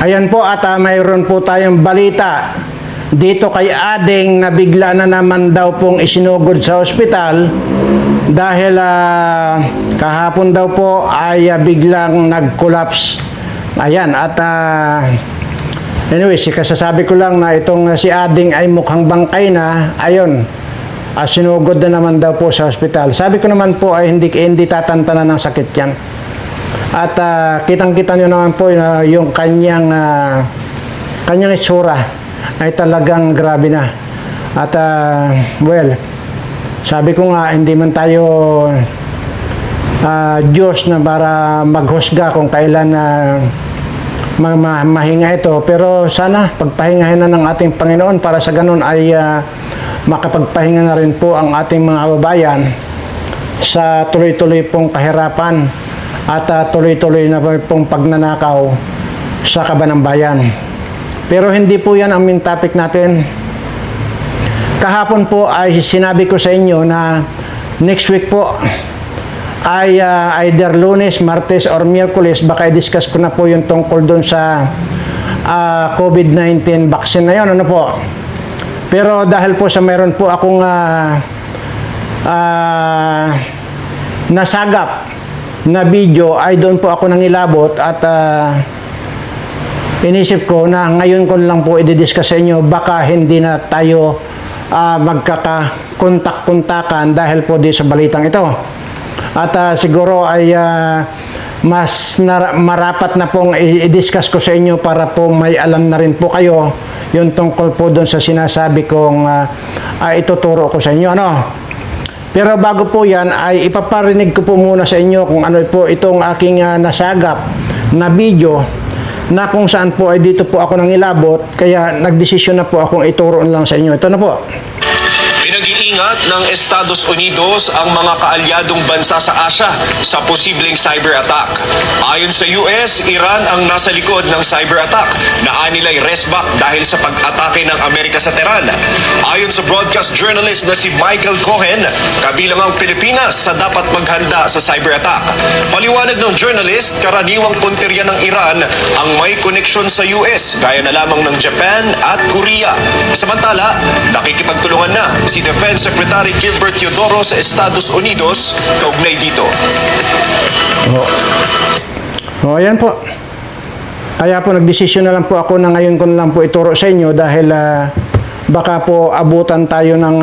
Ayan po at mayroon po tayong balita dito kay Ading na bigla na naman daw pong isinugod sa ospital dahil kahapon daw po ay biglang nag-collapse. Ayan at anyway, kasasabi ko lang na itong si Ading ay mukhang bangkay na. Ayun, sinugod na naman daw po sa ospital. Sabi ko naman po ay hindi tatantanan ng sakit yan. At kitang-kita nyo naman po yung kanyang itsura ay talagang grabe na. At well, sabi ko nga hindi man tayo Diyos na para maghusga kung kailan mahinga ito. Pero sana pagpahingahin na ng ating Panginoon para sa ganun ay makapagpahinga na rin po ang ating mga kababayan sa tuloy-tuloy pong kahirapan at tuloy-tuloy na pong pagnanakaw sa kaban ng bayan. Pero hindi po yan ang main topic natin. Kahapon po ay sinabi ko sa inyo na next week po ay either Lunes, Martes or Miyerkules baka i-discuss ko na po yung tungkol doon sa COVID-19 vaccine na yun. Ano po? Pero dahil po sa meron po akong nasagap na video ay doon po ako nangilabot at inisip ko na ngayon ko lang po i-discuss sa inyo baka hindi na tayo magkakakontak-kontakan dahil po di sa balitang ito. At siguro ay mas marapat na pong i-discuss ko sa inyo para po may alam na rin po kayo yung tungkol po doon sa sinasabi kong ituturo ko sa inyo. Ano? Pero bago po yan ay ipaparinig ko po muna sa inyo kung ano po itong aking nasagap na video na kung saan po ay dito po ako nangilabot kaya nagdesisyon na po akong ituro lang sa inyo. Ito na po. Pinag-iingat ng Estados Unidos ang mga kaalyadong bansa sa Asia sa posibleng cyber attack. Ayon sa US, Iran ang nasa likod ng cyber attack na anilay resback dahil sa pag-atake ng Amerika sa Tehran. Ayon sa broadcast journalist na si Michael Cohen, kabilang ang Pilipinas sa dapat maghanda sa cyber attack. Paliwanag ng journalist, karaniwang punteriya ng Iran ang may koneksyon sa US gaya na lamang ng Japan at Korea. Samantala, nakikipagtulungan na si Defense Secretary Gilbert Teodoro sa Estados Unidos kaugnay dito. Ayan po. Kaya po nagdesisyon na lang po ako na ngayon ko na lang po ituro sa inyo dahil baka po abutan tayo ng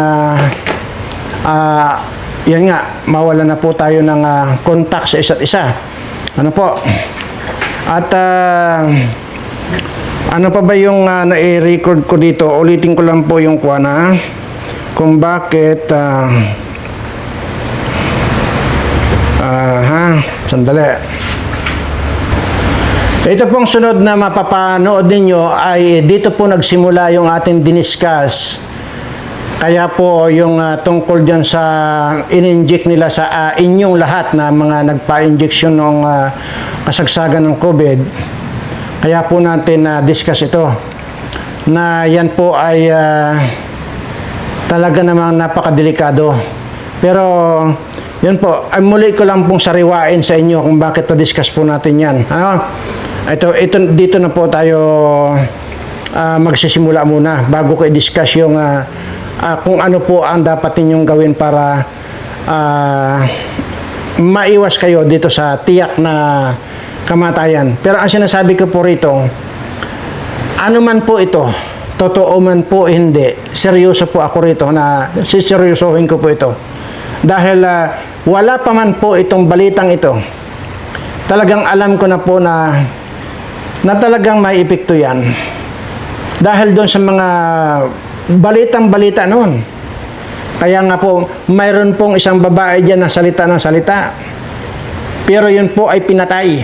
yan nga, mawala na po tayo ng contact sa isa't isa. Ano po? At ano pa ba yung na-record ko dito? Ulitin ko lang po yung kuwana kung bakit sandali. Ito pong sunod na mapapanood ninyo ay dito po nagsimula yung ating diniscuss. Kaya po yung tungkol dyan sa in-inject nila sa inyong lahat na mga nagpa-injection ng kasagsagan ng COVID. Kaya po natin discuss ito na yan po ay talaga namang napakadelikado. Pero yun po, ay muli ko lang pong sariwain sa inyo kung bakit na-discuss po natin yan. Ano? Ito, dito na po tayo magsisimula muna bago ko i-discuss yung kung ano po ang dapat ninyong gawin para maiwas kayo dito sa tiyak na kamatayan. Pero ang sinasabi ko po rito, ano man po ito, totoo man po hindi, seryoso po ako rito na siseryosohin ko po ito. Dahil wala pa man po itong balitang ito, talagang alam ko na po na talagang may epekto yan. Dahil doon sa mga balitang-balita noon. Kaya nga po, mayroon pong isang babae dyan na salita ng salita. Pero yun po ay pinatay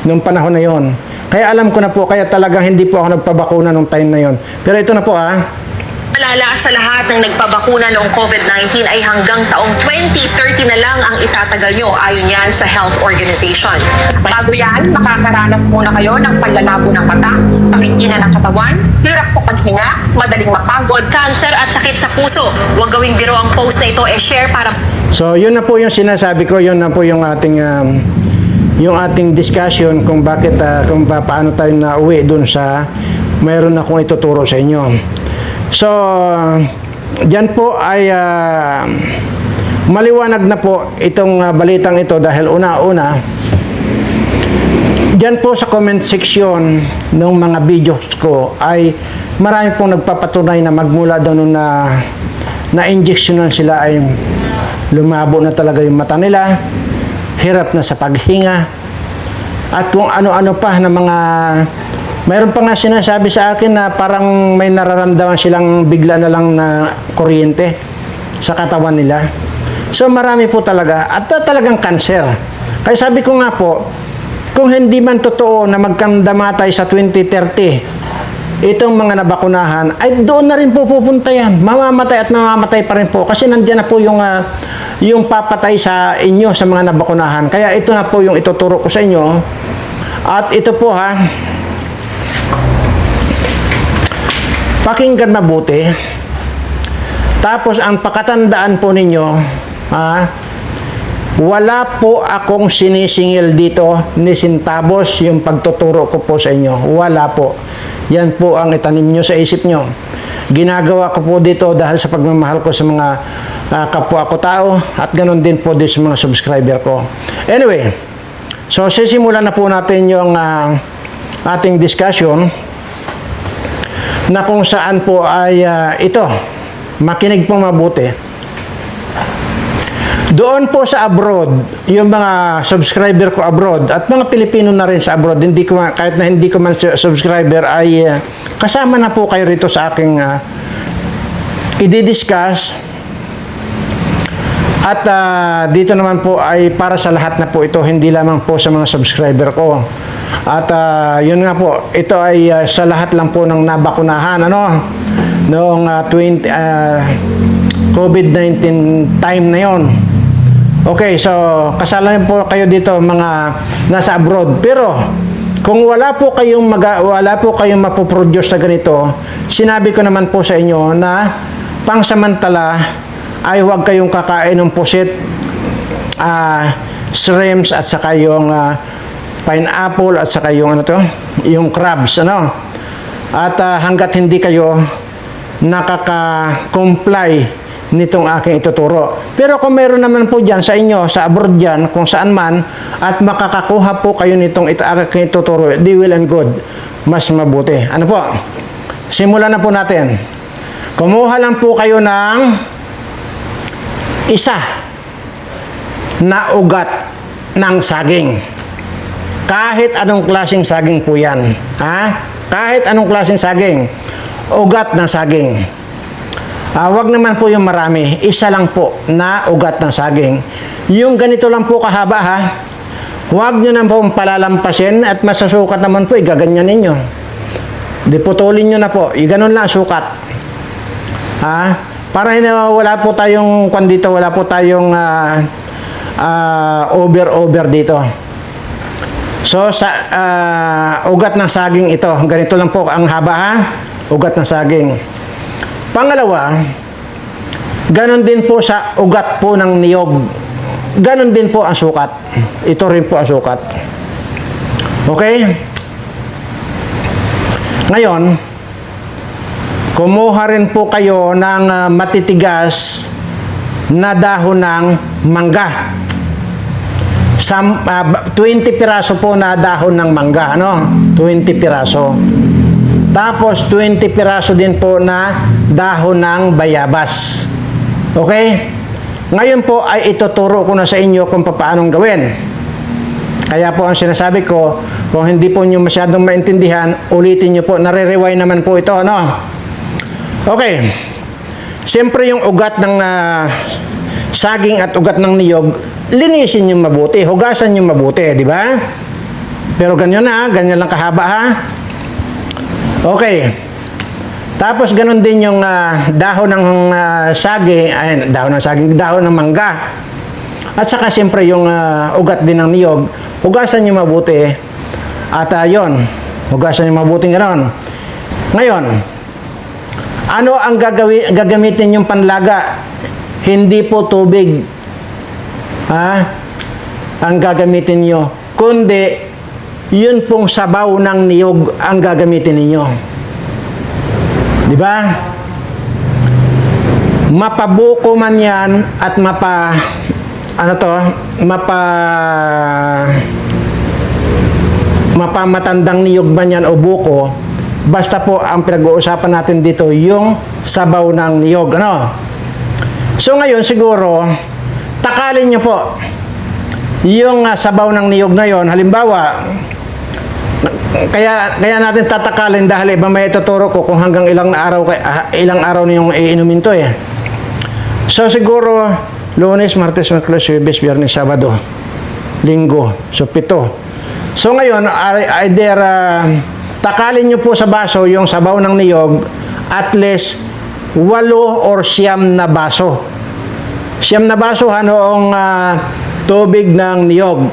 noong panahon na yon. Kaya alam ko na po, kaya talagang hindi po ako nagpabakuna noong time na yon. Pero ito na po Malala sa lahat ng nagpabakuna noong COVID-19 ay hanggang taong 2030 na lang ang itatagal nyo ayon yan sa Health Organization. Bago yan, makakaranas muna kayo ng panlalabo ng mata, pangingina ng katawan, hirap sa paghinga, madaling mapagod, cancer at sakit sa puso. Huwag gawing biro ang post na ito, share para... So, yun na po yung sinasabi ko, yun na po yung ating yung ating discussion kung bakit kung paano tayo na uwi dun sa mayroon akong ituturo sa inyo. So diyan po ay maliwanag na po itong balitang ito dahil una-una diyan po sa comment section ng mga videos ko ay marami pong nagpapatunay na magmula daw nung na-injectionan sila ay lumabo na talaga yung mata nila, hirap na sa paghinga, at kung ano-ano pa na mga mayroon pa nga sinasabi sa akin na parang may nararamdaman silang bigla na lang na kuryente sa katawan nila. So marami po talaga at talagang cancer. Kaya sabi ko nga po, kung hindi man totoo na magkandamatay sa 2030 itong mga nabakunahan, ay doon na rin po pupunta yan. Mamamatay at mamamatay pa rin po kasi nandiyan na po yung papatay sa inyo sa mga nabakunahan. Kaya ito na po yung ituturo ko sa inyo. At ito po pakinggan mabuti. Tapos ang pakatandaan po ninyo, wala po akong sinisingil dito ni sintabos yung pagtuturo ko po sa inyo. Wala po. Yan po ang itanim nyo sa isip nyo. Ginagawa ko po dito dahil sa pagmamahal ko sa mga kapwa ko tao at ganoon din po din sa mga subscriber ko. Anyway, so sisimulan na po natin yung ating discussion na kung saan po ay ito, makinig po mabuti. Doon po sa abroad, yung mga subscriber ko abroad at mga Pilipino na rin sa abroad, kahit na hindi ko man subscriber ay kasama na po kayo rito sa aking i-discuss. At dito naman po ay para sa lahat na po ito, hindi lamang po sa mga subscriber ko. At yun nga po, ito ay sa lahat lang po ng nabakunahan noong COVID-19 time na yon. Okay, so kasalanan po kayo dito mga nasa abroad. Pero kung wala po kayong mapoproduce na ganito, sinabi ko naman po sa inyo na pangsamantala ay huwag kayong kakain ng pusit, shrimps at saka yung pineapple at saka yung yung crabs At hangga't hindi kayo nakaka-comply nitong aking ituturo. Pero kung mayroon naman po dyan sa inyo, sa abroad dyan, kung saan man, at makakakuha po kayo nitong aking ituturo, di will and good, mas mabuti. Ano po? Simulan na po natin. Kumuha lang po kayo ng isa na ugat ng saging. Kahit anong klaseng saging po yan. Kahit anong klaseng saging. Ugat ng saging. Wag naman po yung marami. Isa lang po na ugat ng saging. Yung ganito lang po kahaba Huwag nyo na po palalampasin at masasukat naman po, igaganyan ninyo. Diputulin nyo na po. Iganon lang sukat. Para wala po tayong wala po tayong over dito. So sa ugat ng saging ito, ganito lang po ang haba ugat ng saging. Pangalawa, ganon din po sa ugat po ng niyog. Ganon din po ang sukat. Ito rin po ang sukat. Okay? Ngayon, kumuha rin po kayo ng matitigas na dahon ng mangga. 20 piraso po na dahon ng mangga, 20 piraso. Tapos 20 piraso din po na dahon ng bayabas. Okay? Ngayon po ay ituturo ko na sa inyo kung paanong gawin. Kaya po ang sinasabi ko, kung hindi po nyo masyadong maintindihan, ulitin nyo po. Nare-rewind naman po ito, Okay. Siyempre yung ugat ng saging at ugat ng niyog, linisin nyo mabuti, hugasan nyo mabuti, di ba? Pero ganyan ganyan lang kahaba Okay. Tapos ganun din yung dahon ng dahon ng mangga. At saka siyempre yung ugat din ng niyog, hugasan nyo mabuti. At yun, hugasan nyo mabuti gano'n. Ngayon, ano ang gagamitin yung panlaga? Hindi po tubig. Ang gagamitin nyo, kundi yun pong sabaw ng niyog ang gagamitin ninyo. Di ba? Mapabuko man yan at mapamatandang niyog man yan o buko, basta po ang pinag-uusapan natin dito yung sabaw ng niyog. Ano? So ngayon siguro, takalin nyo po yung sabaw ng niyog na yon. Halimbawa, kaya natin tatakalin dahil iba may ituturo ko kung hanggang ilang araw na yung iinumin to eh. So siguro, Lunes, Martes, Miyerkules, Huwebes, Biyernes, Sabado, Linggo. So 7. So ngayon, either takalin nyo po sa baso yung sabaw ng niyog at least 8 or 9 na baso. 9 na baso noong tubig ng niyog.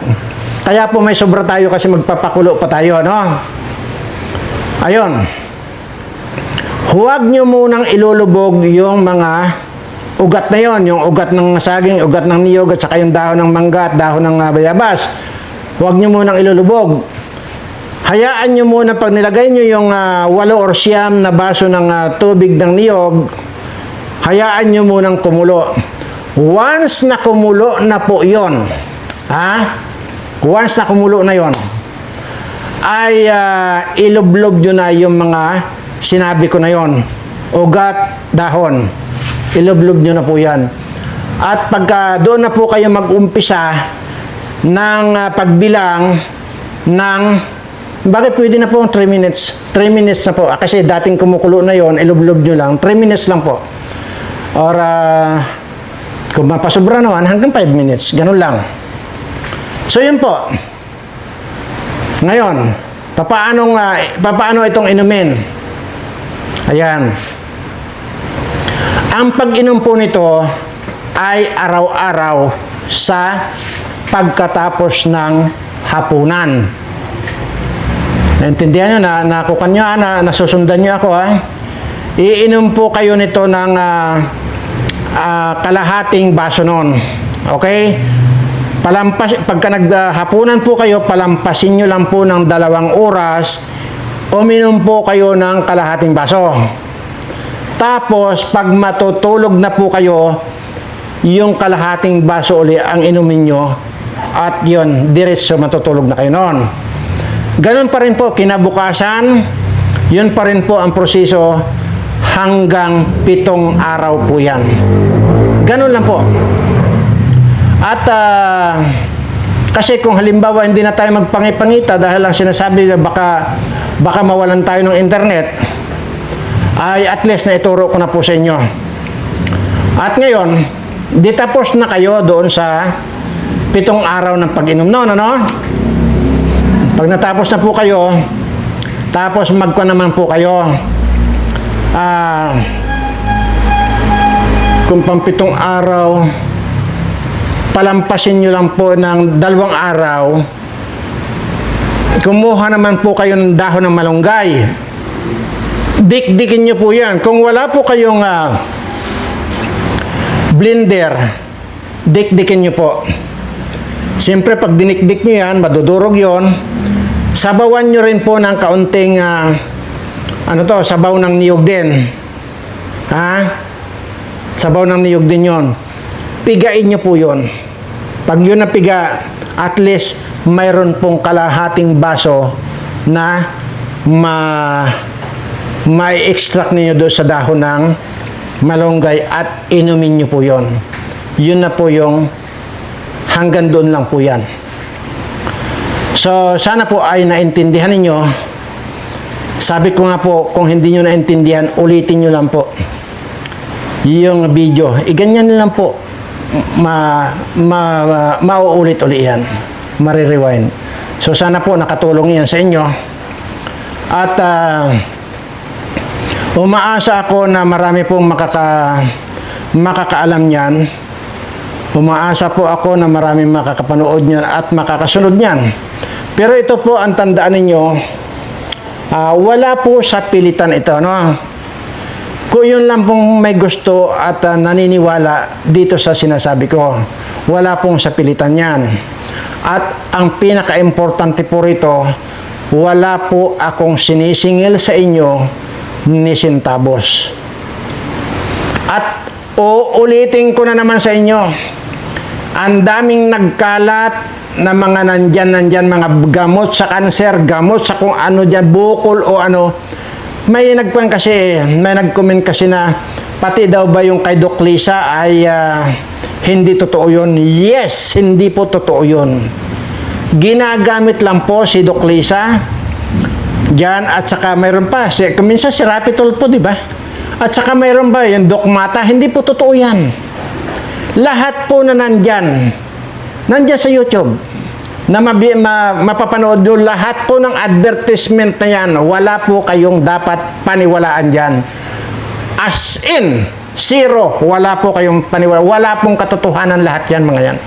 Kaya po may sobra tayo kasi magpapakulo pa tayo, no? Ayun. Huwag nyo munang ilulubog yung mga ugat na yon, yung ugat ng saging, ugat ng niyog, at saka yung dahon ng mangga at dahon ng bayabas. Huwag nyo munang ilulubog. Hayaan nyo muna pag nilagay nyo yung 8 or 9 na baso ng tubig ng niyog, hayaan nyo munang kumulo. Once na kumulo na po yon, once na kumulo na yon, ay ilublob nyo na yung mga sinabi ko na yon. Ugat, dahon. Ilublob nyo na po yan. At pagka doon na po kayo mag-umpisa ng pagbilang ng, bakit pwede na po 3 minutes? 3 minutes na po. Kasi dating kumukulo na yon, ilublob nyo lang. 3 minutes lang po. Or kung mapasobra naman, hanggang 5 minutes. Ganun lang. So yun po. Ngayon, papaano itong inumin? Ayan. Ang pag-inom po nito ay araw-araw sa pagkatapos ng hapunan. Naintindihan nyo na nakukan nyo, nasusundan nyo ako Iinom po kayo nito ng kalahating baso nun. Okay? Pagka naghapunan po kayo, palampasin nyo lang po ng 2 oras, uminom po kayo ng kalahating baso. Tapos, pag matutulog na po kayo, yung kalahating baso uli ang inumin nyo, at yun, diretso matutulog na kayo noon. Ganun pa rin po, kinabukasan, yun pa rin po ang proseso hanggang 7 araw po yan. Ganun lang po. At kasi kung halimbawa hindi na tayo magpangipangita dahil lang sinasabi na baka mawalan tayo ng internet, ay at least na ituro ko na po sa inyo. At ngayon, di tapos na kayo doon sa 7 araw ng pag-inom noon, ano? Pag natapos na po kayo, tapos magkuha naman po kayo. Kung pang 7 araw, palampasin nyo lang po ng 2 araw, kumuha naman po kayo ng dahon ng malunggay. Dikdikin nyo po yan. Kung wala po kayong blender, dikdikin nyo po. Siyempre, pag dinikdik nyo yan, madudurog yon. Sabawan nyo rin po ng kaunting sabaw ng niyog din. Sabaw ng niyog din yon. Pigain nyo po yon. Pag yun napiga, at least mayroon pong kalahating baso na ma-extract ninyo doon sa dahon ng malunggay at inumin nyo po yon. Yun na po yung hanggang doon lang po yan. So, sana po ay naintindihan ninyo. Sabi ko nga po, kung hindi nyo naintindihan, ulitin nyo lang po yung video. Iganyan lang po. Mauulit uli yan. Marirewind. So, sana po nakatulong yan sa inyo. At umaasa ako na marami pong makakaalam niyan. Umaasa po ako na maraming makakapanood niyan at makakasunod niyan. Pero ito po ang tandaan ninyo, wala po sa pilitan ito, no? Kung yun lang pong may gusto at naniniwala dito sa sinasabi ko, wala pong sa pilitan yan. At ang pinaka-importante po rito, wala po akong sinisingil sa inyo ni centavos. At uulitin ko na naman sa inyo, ang daming nagkalat na mga nandyan, mga gamot sa kanser, gamot sa kung ano dyan, bukol o ano. May nag-comment kasi na pati daw ba yung kay Doc Lisa ay hindi totoo yun. Yes, hindi po totoo yun. Ginagamit lang po si Doc Lisa dyan, at saka mayroon pa minsan si Rapitol po, di ba? At saka mayroon ba yung Doc Mata, hindi po totoo yan. Lahat po na nandyan sa YouTube na mapapanood nyo, lahat po ng advertisement na yan, wala po kayong dapat paniwalaan dyan. As in, zero, wala po kayong paniwala, wala pong katotohanan lahat yan, mga yan.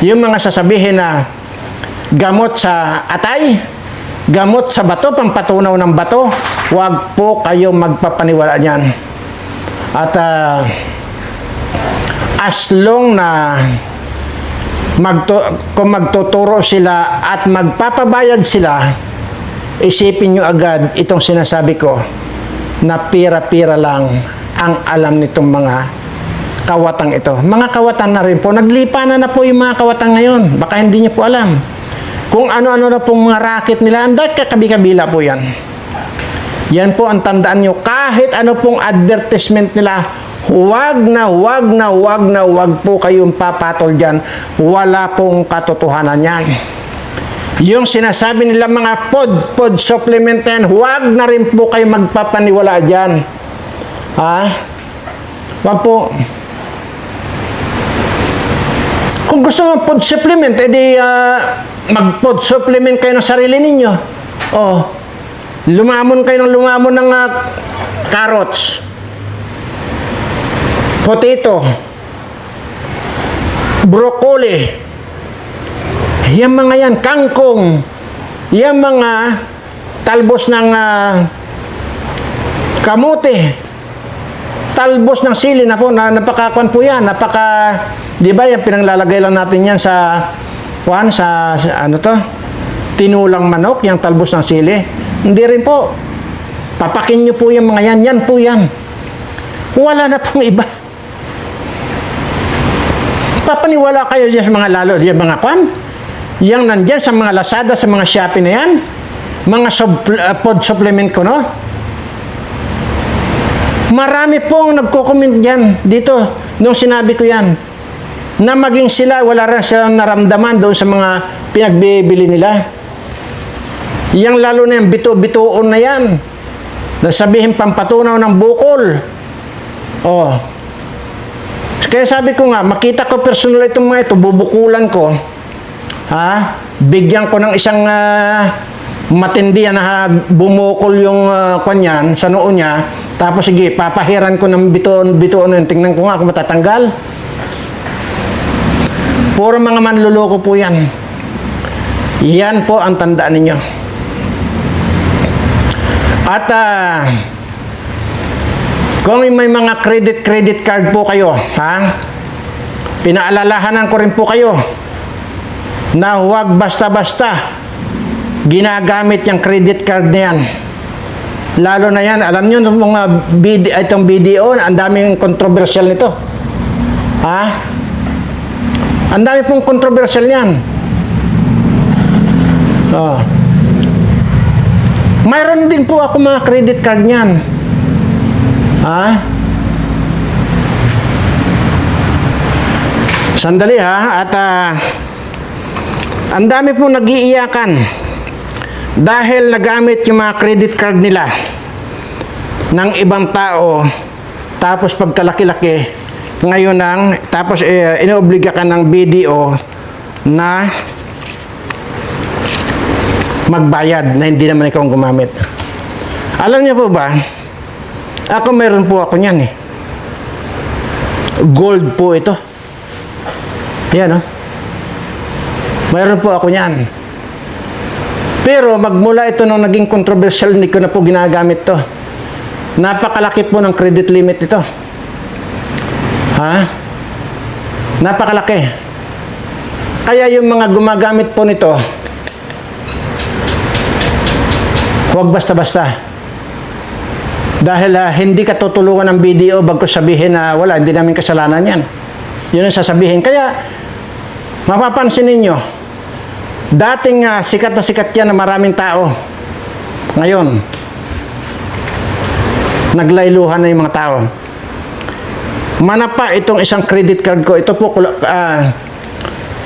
Yung mga sasabihin na gamot sa atay, gamot sa bato, pampatunaw ng bato, wag po kayong magpapaniwala yan. At as long na kung magtuturo sila at magpapabayad sila, isipin nyo agad itong sinasabi ko na pira-pira lang ang alam nitong mga kawatang ito. Mga kawatan na rin po, naglipanan na po yung mga kawatan ngayon. Baka hindi nyo po alam kung ano-ano na pong mga racket nila. Anday kakabi-kabila po yan. Yan po ang tandaan nyo. Kahit ano pong advertisement nila, wag po kayong papatol dyan. Wala pong katotohanan yan. Yung sinasabi nila mga pod supplement yan, wag na rin po kayo magpapaniwala dyan. Ha? Wag po. Kung gusto mo pod supplement, edi mag-pod supplement kayo ng sarili ninyo. Oh, lumamon kayo ng carrots, potato, broccoli, yung mga yan, kangkong, yung mga talbos ng kamote, talbos ng sili na po, napakakuan po yan, di ba yung pinanglalagay lang natin yan sa ano to, tinulang manok, yung talbos ng sili. Hindi rin po. Papakin nyo po yung mga yan po yan. Wala na pong iba. Papaniwala kayo dyan sa mga yung mga yung nandyan sa mga Lazada, sa mga Shopee na yan, mga pod supplement ko, no? Marami pong nagko-comment dyan, dito, nung sinabi ko yan, na maging sila, wala rin silang naramdaman doon sa mga pinagbibili nila. Yang lalo na yung bito-bitoon na yan, nasabihin pampatunaw ng bukol. Oh. Kaya sabi ko nga, makita ko personal itong mga ito, bubukulan ko, ha? Bigyan ko ng isang matindi na bumukol yung kanyan sa noo niya, tapos sige, papahiran ko ng bitoon yun, tingnan ko nga kung matatanggal. Puro mga manluloko po yan. Yan po ang tandaan ninyo. At kung may mga credit card po kayo, ha? Pinaalalahanan ko rin po kayo na huwag basta-basta ginagamit yung credit card na yan. Lalo na yan, alam nyo itong video, ang daming controversial nito. Ha? Ang dami pong controversial yan. Oh. Mayroon din po ako mga credit card niyan. Ha? Sandali ha. At ang dami pong nag-iiyakan dahil nagamit yung mga credit card nila ng ibang tao, tapos pagkalaki-laki ngayon tapos inobliga ka ng BDO na magbayad na hindi naman ikaw gumamit. Alam niyo po ba, ako meron po ako niyan eh. Gold po ito. Yan, oh. Meron po ako niyan. Pero magmula ito nung naging controversial, hindi ko na po ginagamit to. Napakalaki po ng credit limit ito. Ha? Napakalaki. Kaya yung mga gumagamit po nito, huwag basta-basta. Dahil hindi ka tutulungan ng BDO bago sabihin na wala, hindi namin kasalanan yan. Yun ang sasabihin. Kaya, mapapansin ninyo, dating sikat na sikat yan na maraming tao. Ngayon, naglayluhan na yung mga tao. Manapa itong isang credit card ko. Ito po,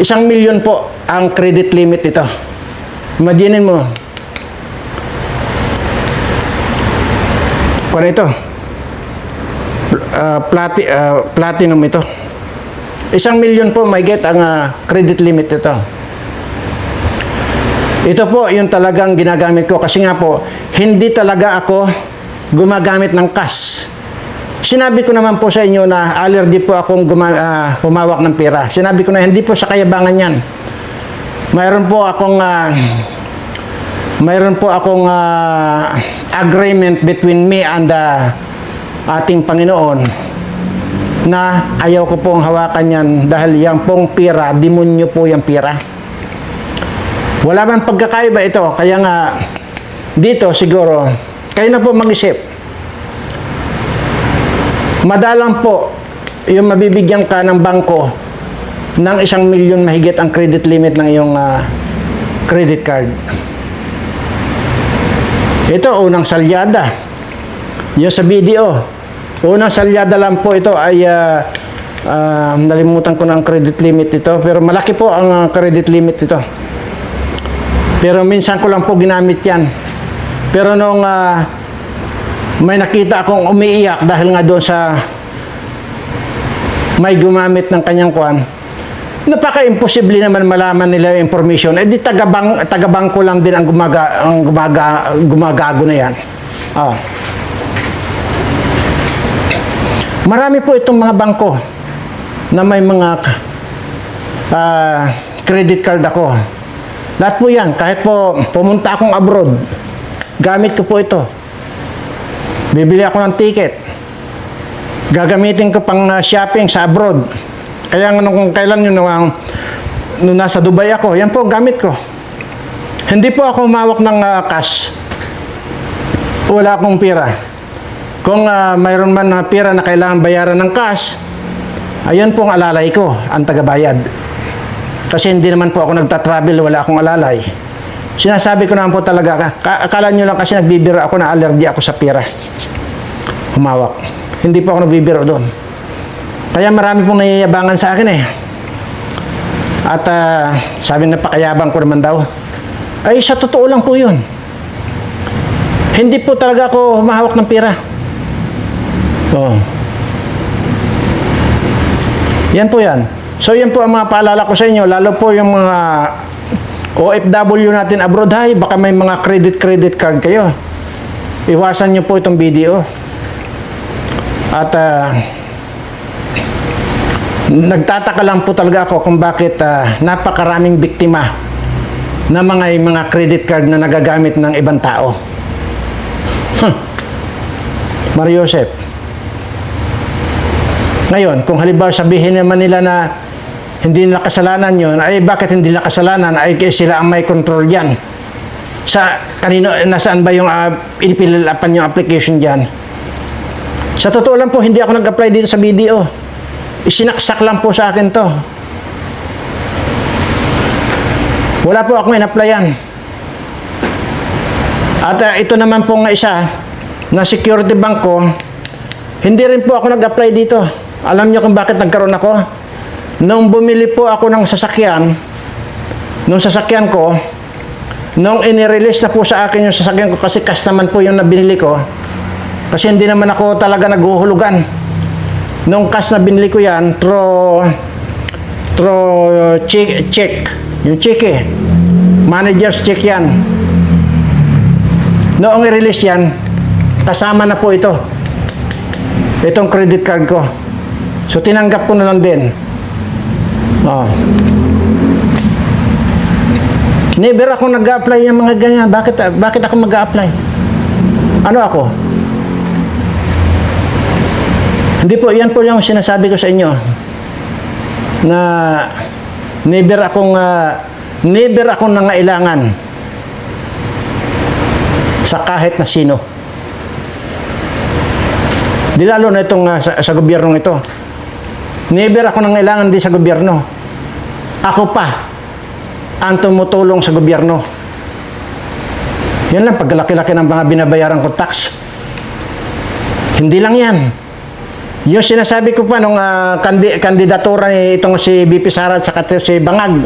1 milyon po ang credit limit ito. Imaginin mo. Ano ito? Platinum ito. 1 milyon po may get ang credit limit ito. Ito po yung talagang ginagamit ko kasi nga po, hindi talaga ako gumagamit ng cash. Sinabi ko naman po sa inyo na allergy po akong humawak ng pera. Sinabi ko na hindi po sa kayabangan yan. Mayroon po akong agreement between me and ating Panginoon na ayaw ko pong hawakan yan dahil yan pong pera, demonyo po yung pera. Wala man pagkakaiba ito. Kaya nga, dito siguro, kayo na po mag-isip. Madalang po, yung mabibigyan ka ng bangko ng 1 milyon mahigit ang credit limit ng iyong credit card. Ito, unang salyada. Yung sa BDO. Unang salyada lang po ito ay, nalimutan ko na ang credit limit ito. Pero malaki po ang credit limit ito. Pero minsan ko lang po ginamit yan. Pero nung may nakita akong umiiyak dahil nga doon sa may gumamit ng kanyang kuwan, napaka-imposible naman malaman nila yung information. Eh di taga-bangko lang din ang gumagago na yan. Marami po itong mga bangko na may mga credit card ako. Lahat po yan. Kahit po pumunta akong abroad, gamit ko po ito. Bibili ako ng ticket. Gagamitin ko pang shopping sa abroad. Kaya nung kailan yun, nung nasa Dubai ako, yan po gamit ko. Hindi po ako humawak ng cash. Wala akong pera. Kung mayroon man na pera na kailangan bayaran ng cash, ayun po ang alalay ko, ang tagabayad. Kasi hindi naman po ako nagta-travel, wala akong alalay. Sinasabi ko naman po talaga, akala nyo lang kasi nagbibiro ako na allergy ako sa pera. Humawak. Hindi po ako nagbibiro doon. Kaya marami pong nayayabangan sa akin eh. At sabi na pakayabang ko naman daw. Ay, sa totoo lang po yun. Hindi po talaga ako humahawak ng pera. Oh. Yan po yan. So yan po ang mga paalala ko sa inyo, lalo po yung mga OFW natin abroad, hay, baka may mga credit card kayo. Iwasan nyo po itong video. At nagtataka lang po talaga ako kung bakit napakaraming biktima na mga credit card na nagagamit ng ibang tao. Mario Joseph. Ngayon, kung halimbawa sabihin naman nila na hindi nila kasalanan yun, ay bakit hindi nila kasalanan? Ay sila ang may control dyan. Sa kanino, nasaan ba yung inipilapan yung application dyan? Sa totoo lang po, hindi ako nag-apply dito sa BDO. Isinaksak lang po sa akin to. Wala po akong in-applyan. At ito naman po nga isa, na security bank ko, hindi rin po ako nag-apply dito. Alam niyo kung bakit nagkaroon ako? Nung bumili po ako ng sasakyan, nung sasakyan ko, nung inirelease na po sa akin yung sasakyan ko, kasi cash naman po yung nabinili ko, kasi hindi naman ako talaga naghuhulugan. Nung cash na binili ko yan, through check, yung check eh, manager's check yan. Noong i-release yan, kasama na po itong credit card ko. So tinanggap ko na lang din. Never ako nag-a-apply ng mga ganyan. Bakit ako mag-a-apply? Ano ako? Hindi po, yan po yung sinasabi ko sa inyo na Never akong nangailangan sa kahit na sino. Di lalo na itong sa gobyernong ito. Never ako nangailangan din sa gobyerno. Ako pa ang tumutulong sa gobyerno. Yan lang, pagkalaki-laki ng mga binabayaran ko tax. Hindi lang yan. Yung sinasabi ko pa nung kandidatura ni itong si BP Sara at saka si Bangag.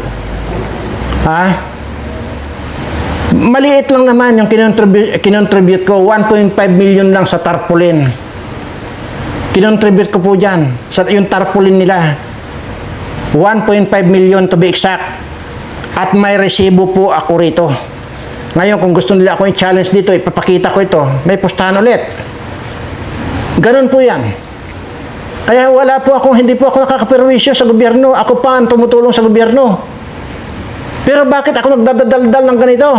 Maliit lang naman yung kinontribute ko. 1.5 million lang sa tarpaulin. Kinontribute ko po dyan sa yung tarpaulin nila. 1.5 million to be exact. At may resibo po ako rito. Ngayon, kung gusto nila ako i-challenge dito, ipapakita ko ito. May pustahan ulit. Ganun po yan. Kaya hindi po ako nakakaperwisyo sa gobyerno. Ako pa ang tumutulong sa gobyerno. Pero bakit ako nagdadaldal ng ganito?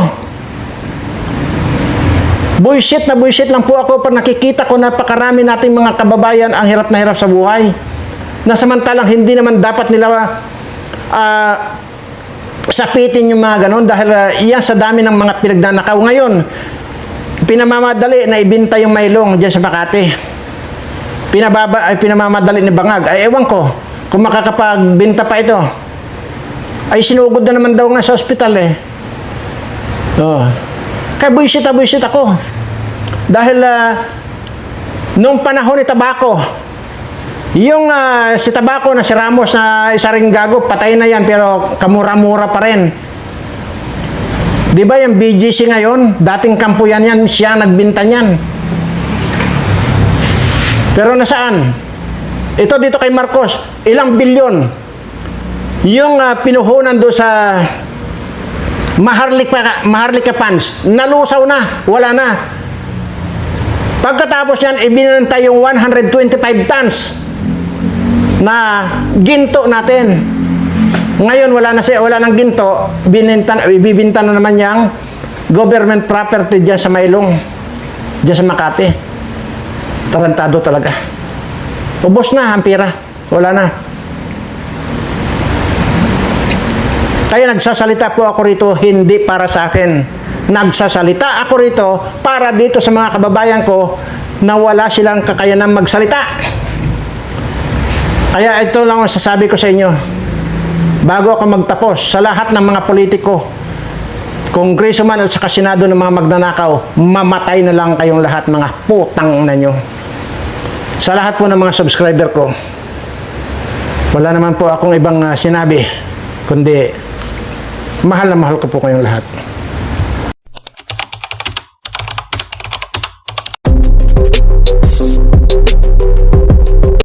Buisit lang po ako pag nakikita ko napakarami nating mga kababayan ang hirap na hirap sa buhay. Na samantalang hindi naman dapat nila sapitin yung mga ganon dahil iyan sa dami ng mga pinagnanakaw. Ngayon, pinamamadali na ibinta yung Maylong dyan sa Makati. Pinamamadali ni Bangag. Ay, ewan ko, kung makakapagbinta pa ito, ay sinugod na naman daw nga sa ospital eh. Kaya buisit ako. Dahil nung panahon ni Tabako, yung si Tabako na si Ramos na isa ring gago, patay na yan pero kamura-mura pa rin. Di ba yung BGC ngayon, dating kampo yan, siya nagbinta niyan. Pero nasaan? Ito dito kay Marcos, ilang bilyon. Yung pinuhunan doon sa Maharlika funds, nalusaw na, wala na. Pagkatapos yan, ibinanta yung 125 tons na ginto natin. Ngayon, wala nang ginto, ibibinta na naman yung government property dyan sa Maylong, dyan sa Makati. Tarantado talaga. Ubos na ang pera. Wala na. Kaya nagsasalita po ako rito hindi para sa akin. Nagsasalita ako rito para dito sa mga kababayan ko na wala silang kakayanang magsalita. Kaya ito lang ang sasabi ko sa inyo. Bago ako magtapos, sa lahat ng mga politiko, kongreso man at saka senado ng mga magnanakaw, mamatay na lang kayong lahat, mga putang na nyo. Sa lahat po ng mga subscriber ko, wala naman po akong ibang sinabi, kundi mahal na mahal ko po kayong lahat.